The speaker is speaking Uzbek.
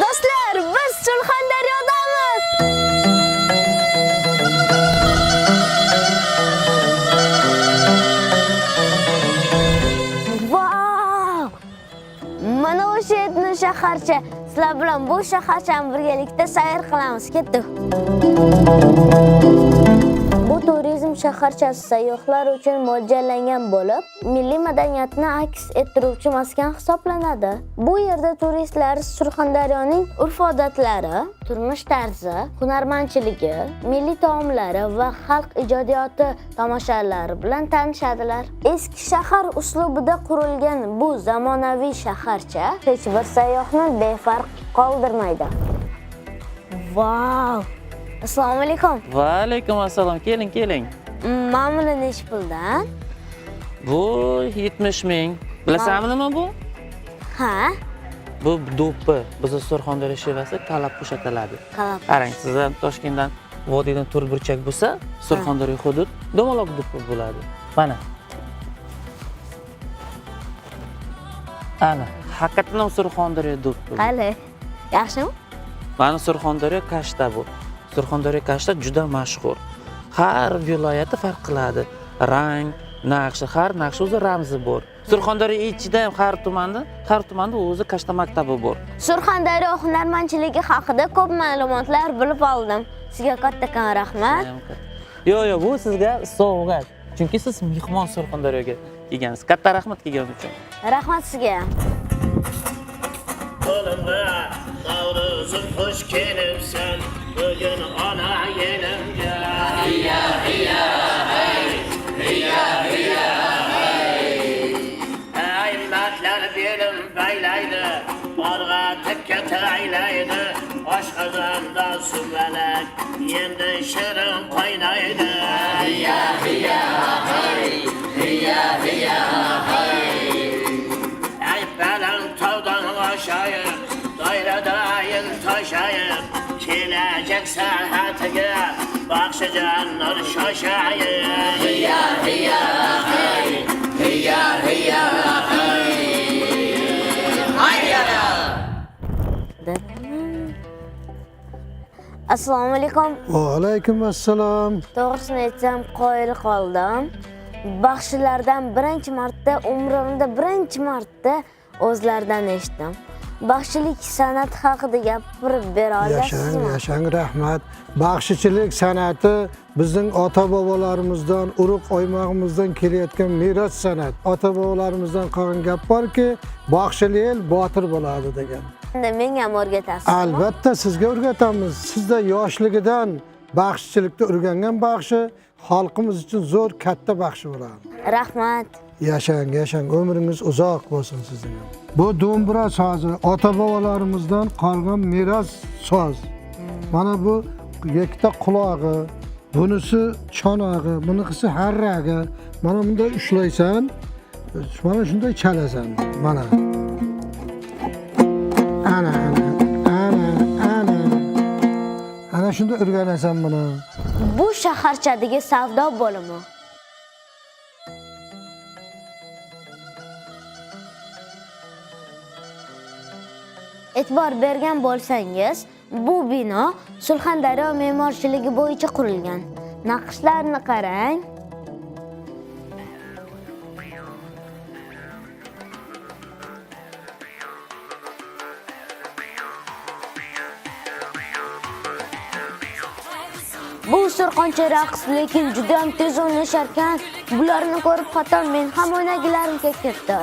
Do'stlar, biz Surxondaryodamiz. Vau! Mana o'sha etni shaharcha. Sizlar bilan bu shaharchani birgalikda sayr qilamiz. Ketdik. Bu turizm shaharchasi sayyohlar uchun mo'ljallangan bo'lib, milliy madaniyatni aks ettiruvchi maskan hisoblanadi. Bu yerda turistlar Surxondaryoning urf-odatlari, turmush tarzi, hunarmandchiligi, milliy taomlari va xalq ijodiyoti tomoshalari bilan tanishadilar. Eski shahar uslubida qurilgan bu zamonaviy shaharcha hech bir sayyohni befarq qoldirmaydi. Vau! Assalomu alaykum. Va alaykum assalom. Keling. Ma'muli necha puldan? Bu 70 ming. Bilasanmi nima bu? Ha? Bu do'ppi. Bizning Surxondaryo shevasi talab qo'shatiladi. Qarang, sizdan Toshkentdan vodiydan To'rtburchak bo'lsa, Surxondaryo hudud domaloq do'ppi bo'ladi. Mana. Ana, haqiqatan ham Surxondaryo do'ppi. Qani? Yaxshimi? Mana Surxondaryo kashta bu. Surxondaryo kashta juda mashhur. Har viloyati farq qiladi. Rang, naqshi, har naqshi o'zi ramzi bor. Surxondaryo ichida ham har tumanda o'zi kashta maktabi bor. Surxondaryo hunarmandchiligi haqida ko'p ma'lumotlar bilib oldim. Sizga kattakon rahmat. Yo'q, bu sizga sovg'a. Chunki siz mehmon Surxondaryoga kelgansiz. Katta rahmat kelganingiz uchun. Rahmat sizga. Qo'limga navruzim xush kelibsan, bugun ona yelimga. Hiya hiya hey, hiya hiya hey. Aymatlar belim baylaydi, org'a tikka taylaydi, oshqozonda sumalak, endi shirin qaynaydi. Hiya hiya hey, hiya hiya hey. Ay baland tog'dan oshayib, doiradayin toshayib, kelajak sahatiga baxshijon nur shoshayib. Hiya hiya hey, hiya hiya hey. Hayyala. Assalomu alaykum. Va alaykum assalom. To'g'risini aytsam, qoyil qoldim. Baxshilardan umrimda birinchi marta o'zlaridan eshitdim. Baxshilik san'ati haqida gapirib bera olasizmi? Yashang, rahmat. Baxshichilik san'ati bizning ota-bobolarimizdan, urug' oymog'imizdan kelayotgan meros san'at. Ota-bobolarimizdan qolgan gap borki, baxshil el botir bo'ladi degan. Endi menga ham o'rgatasizmi? Albatta sizga o'rgatamiz. Sizda yoshligidan baxshichilikda o'rgangan baxshi xalqimiz uchun zo'r katta baxshi bo'ladi. Rahmat. Yashang, umringiz uzoq bo'lsin sizning. Bu do'mbira sozi ota-bobolarimizdan qolgan meros soz. Mana bu ikkita qulog'i, bunisi chonog'i, bunisi harragi. Mana bunday ushlaysan, mana shunday chalasan. Mana. Ana shunda o'rganasan buni. Bu shaharchadagi savdo bo'limi. E'tibor bergan bo'lsangiz, bu bino Surxondaryo me'morchiligi bo'yicha qurilgan. Naqshlarni qarang. Bu surxoncha raqs, lekin juda ham tez o'ynashar ekan. Bularni ko'rib hatto men ham o'ynagilarim kelib ketdi.